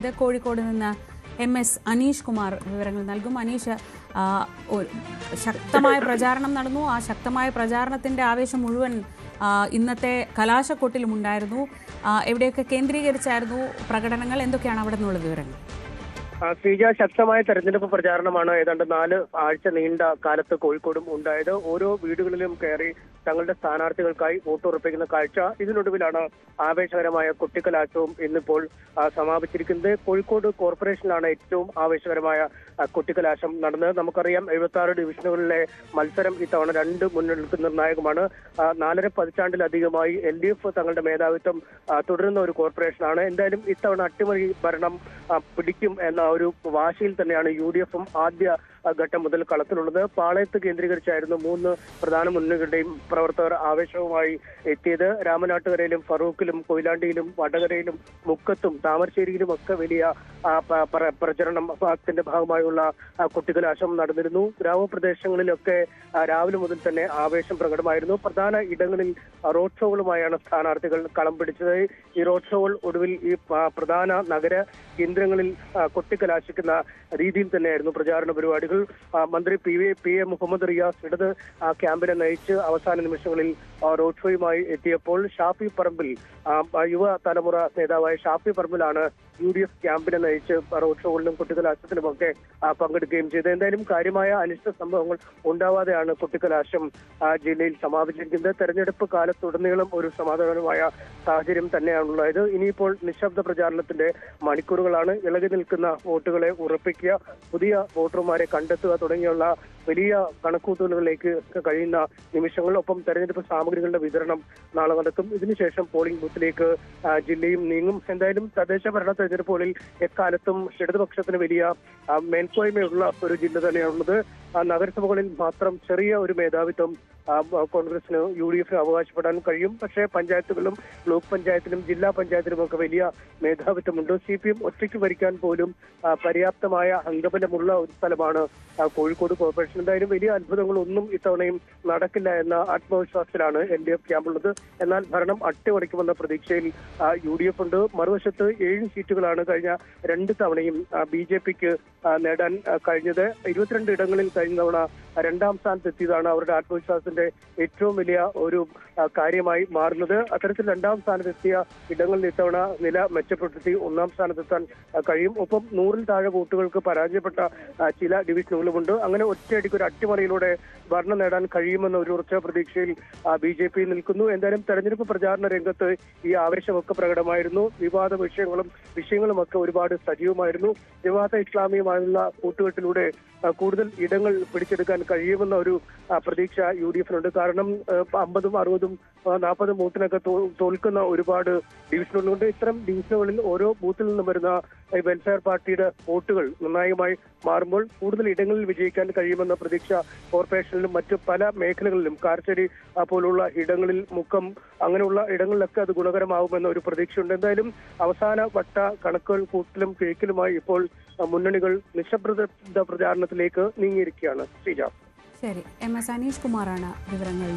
ഇത് കോഴിക്കോട് നിന്ന് MS അനീഷ് കുമാർ വിവരങ്ങൾ നൽകും. അനീഷ്, ശക്തമായ പ്രചാരണം നടന്നു. ആ ശക്തമായ പ്രചാരണത്തിന്റെ ആവേശം മുഴുവൻ ഇന്നത്തെ കലാശക്കൊട്ടിലും ഉണ്ടായിരുന്നു. എവിടെയൊക്കെ കേന്ദ്രീകരിച്ചായിരുന്നു പ്രകടനങ്ങൾ? എന്തൊക്കെയാണ് അവിടെ നിന്നുള്ള വിവരങ്ങൾ? ശ്രീജ, ശക്തമായ തെരഞ്ഞെടുപ്പ് പ്രചാരണമാണ് ഏതാണ്ട് 4 ആഴ്ച നീണ്ട കാലത്ത് കോഴിക്കോടും ഉണ്ടായത്. ഓരോ വീടുകളിലും കയറി തങ്ങളുടെ സ്ഥാനാർത്ഥികൾക്കായി വോട്ടുറപ്പിക്കുന്ന കാഴ്ച. ഇതിനൊടുവിലാണ് ആവേശകരമായ കൊട്ടിക്കലാശവും ഇന്നിപ്പോൾ സമാപിച്ചിരിക്കുന്നത്. കോഴിക്കോട് കോർപ്പറേഷനിലാണ് ഏറ്റവും ആവേശകരമായ കൊട്ടിക്കലാശം നടന്നത്. നമുക്കറിയാം, 76 ഡിവിഷനുകളിലെ മത്സരം ഇത്തവണ 2 മുന്നണികൾക്ക് നിർണായകമാണ്. 4.5 പതിറ്റാണ്ടിലധികമായി LDF തങ്ങളുടെ മേധാവിത്വം തുടരുന്ന ഒരു കോർപ്പറേഷനാണ്. എന്തായാലും ഇത്തവണ അട്ടിമറി ഭരണം പിടിക്കും എന്ന ഒരു വാശിയിൽ തന്നെയാണ് UDF ആദ്യ ഘട്ടം മുതൽ കളത്തിലുള്ളത്. പാളയത്ത് കേന്ദ്രീകരിച്ചായിരുന്നു 3 പ്രധാന മുന്നണികളുടെയും പ്രവർത്തകർ ആവേശവുമായി എത്തിയത്. രാമനാട്ടുകരയിലും ഫറൂഖിലും കൊയിലാണ്ടിയിലും വടകരയിലും മുക്കത്തും താമരശ്ശേരിയിലും ഒക്കെ വലിയ പ്രചരണത്തിന്റെ ഭാഗമായുള്ള കൊട്ടിക്കലാശം നടന്നിരുന്നു. ഗ്രാമപ്രദേശങ്ങളിലൊക്കെ രാവിലെ മുതൽ തന്നെ ആവേശം പ്രകടമായിരുന്നു. പ്രധാന ഇടങ്ങളിൽ റോഡ് ഷോകളുമായാണ് സ്ഥാനാർത്ഥികൾ കളം പിടിച്ചത്. ഈ റോഡ് ഷോകൾ ഒടുവിൽ ഈ പ്രധാന നഗര കേന്ദ്രങ്ങളിൽ കൊട്ടിക്കലാശിക്കുന്ന രീതിയിൽ തന്നെയായിരുന്നു പ്രചാരണ പരിപാടികൾ. മന്ത്രി PA മുഹമ്മദ് റിയാസ് ഇടത് ക്യാമ്പിനെ നയിച്ച് അവസാന നിമിഷങ്ങളിൽ റോഡ് ഷോയുമായി എത്തിയപ്പോൾ ഷാഫി പറമ്പിൽ, യുവ തലമുറ നേതാവായ ഷാഫി പറമ്പിലാണ് UDF ക്യാമ്പിനെ നയിച്ച് റോഡ് ഷോകളിലും കൊട്ടിക്കലാശത്തിലുമൊക്കെ പങ്കെടുക്കുകയും ചെയ്തത്. എന്തായാലും കാര്യമായ അനിഷ്ട സംഭവങ്ങൾ ഉണ്ടാവാതെയാണ് കൊട്ടിക്കലാശം ജില്ലയിൽ സമാപിച്ചിരിക്കുന്നത്. തെരഞ്ഞെടുപ്പ് കാലത്തുടനീളം ഒരു സമാധാനപരമായ സാഹചര്യം തന്നെയാണുള്ളത്. ഇനിയിപ്പോൾ നിശബ്ദ പ്രചാരണത്തിന്റെ മണിക്കൂറുകളാണ്. ഇളകി നിൽക്കുന്ന വോട്ടുകളെ ഉറപ്പിക്കുക, പുതിയ വോട്ടർമാരെ കണ്ടെത്തുക തുടങ്ങിയുള്ള വലിയ കണക്കുകൂട്ടലുകളിലേക്ക് കഴിയുന്ന നിമിഷങ്ങൾ. ഒപ്പം തെരഞ്ഞെടുപ്പ് സാമഗ്രികളുടെ വിതരണം നാളെ നടക്കും. ഇതിനുശേഷം പോളിംഗ് ബൂത്തിലേക്ക് ജില്ലയും നീങ്ങും. എന്തായാലും തദ്ദേശ ഭരണ തെരഞ്ഞെടുപ്പുകളിൽ എക്കാലത്തും ഇടതുപക്ഷത്തിന് വലിയ മേൽക്കോയ്മയുള്ള ഒരു ജില്ല തന്നെയാണുള്ളത്. നഗരസഭകളിൽ മാത്രം ചെറിയ ഒരു മേധാവിത്വം കോൺഗ്രസിന് UDF അവകാശപ്പെടാൻ കഴിയും. പക്ഷേ പഞ്ചായത്തുകളിലും ബ്ലോക്ക് പഞ്ചായത്തിലും ജില്ലാ പഞ്ചായത്തിലും ഒക്കെ വലിയ മേധാവിത്വമുണ്ട്. CPM ഒറ്റയ്ക്ക് ഭരിക്കാൻ പോലും പര്യാപ്തമായ അംഗബലമുള്ള ഒരു സ്ഥലമാണ് കോഴിക്കോട് കോർപ്പറേഷൻ. എന്തായാലും വലിയ അത്ഭുതങ്ങളൊന്നും ഇത്തവണയും നടക്കില്ല എന്ന ആത്മവിശ്വാസത്തിലാണ് LDF ക്യാമ്പുള്ളത്. എന്നാൽ ഭരണം അട്ടിമറിക്കുമെന്ന പ്രതീക്ഷയിൽ UDF ഉണ്ട്. മറുവശത്ത് 7 സീറ്റുകളാണ് കഴിഞ്ഞ 2 തവണയും BJPക്ക് നേടാൻ കഴിഞ്ഞത്. 22 ഇടങ്ങളിൽ കഴിഞ്ഞ തവണ 2ാം സ്ഥാനത്തെത്തിയതാണ് അവരുടെ ആത്മവിശ്വാസത്തിന്റെ ഏറ്റവും വലിയ ഒരു കാര്യമായി മാറുന്നത്. അത്തരത്തിൽ 2ാം സ്ഥാനത്തെത്തിയ ഇടങ്ങളിൽ ഇത്തവണ നില മെച്ചപ്പെടുത്തി 1ാം സ്ഥാനത്തെത്താൻ കഴിയും. ഒപ്പം 100-ൽ താഴെ വോട്ടുകൾക്ക് പരാജയപ്പെട്ട ചില ഡിവിഷനുകളുമുണ്ട്. അങ്ങനെ ഒറ്റയടിക്ക് ഒരു അട്ടിമറിയിലൂടെ ഭരണം നേടാൻ കഴിയുമെന്ന ഒരു ഉറച്ച പ്രതീക്ഷയിൽ BJP നിൽക്കുന്നു. എന്തായാലും തെരഞ്ഞെടുപ്പ് പ്രചാരണ രംഗത്ത് ഈ ആവേശമൊക്കെ പ്രകടമായിരുന്നു. വിവാദ വിഷയങ്ങളുമൊക്കെ ഒരുപാട് സജീവമായിരുന്നു. ജമാഅത്തെ ഇസ്ലാമിയുമായുള്ള കൂട്ടുകെട്ടിലൂടെ കൂടുതൽ ഇടങ്ങൾ പിടിച്ചെടുക്കാൻ കഴിയുമെന്ന ഒരു പ്രതീക്ഷ UDFനുണ്ട്. കാരണം 50-ഉം 60-ഉം 40-ഉം ബൂത്തിനൊക്കെ തോൽക്കുന്ന ഒരുപാട് ഡിവിഷനുകളുണ്ട്. ഇത്തരം ഡിവിഷനുകളിൽ ഓരോ ബൂത്തിൽ നിന്നും വരുന്ന വെൽഫെയർ പാർട്ടിയുടെ വോട്ടുകൾ നിർണായകമായി മാറുമ്പോൾ കൂടുതൽ ഇടങ്ങളിൽ വിജയിക്കാൻ കഴിയുമെന്ന പ്രതീക്ഷ കോർപ്പറേഷനിലും മറ്റ് പല മേഖലകളിലും, കാർച്ചേരി പോലുള്ള ഇടങ്ങളിൽ, മുക്കം അങ്ങനെയുള്ള ഇടങ്ങളിലൊക്കെ അത് ഗുണകരമാകുമെന്ന ഒരു പ്രതീക്ഷയുണ്ട്. എന്തായാലും അവസാന വട്ട കണക്കുകൾ കൂട്ടലും കേക്കിലുമായി ഇപ്പോൾ മുന്നണികൾ നിശബ്ദ പ്രചാരണത്തിലേക്ക് നീങ്ങിയിരിക്കുകയാണ്. ശ്രീജ. ശരി, MS അനീഷ് കുമാറാണ് വിവരങ്ങൾ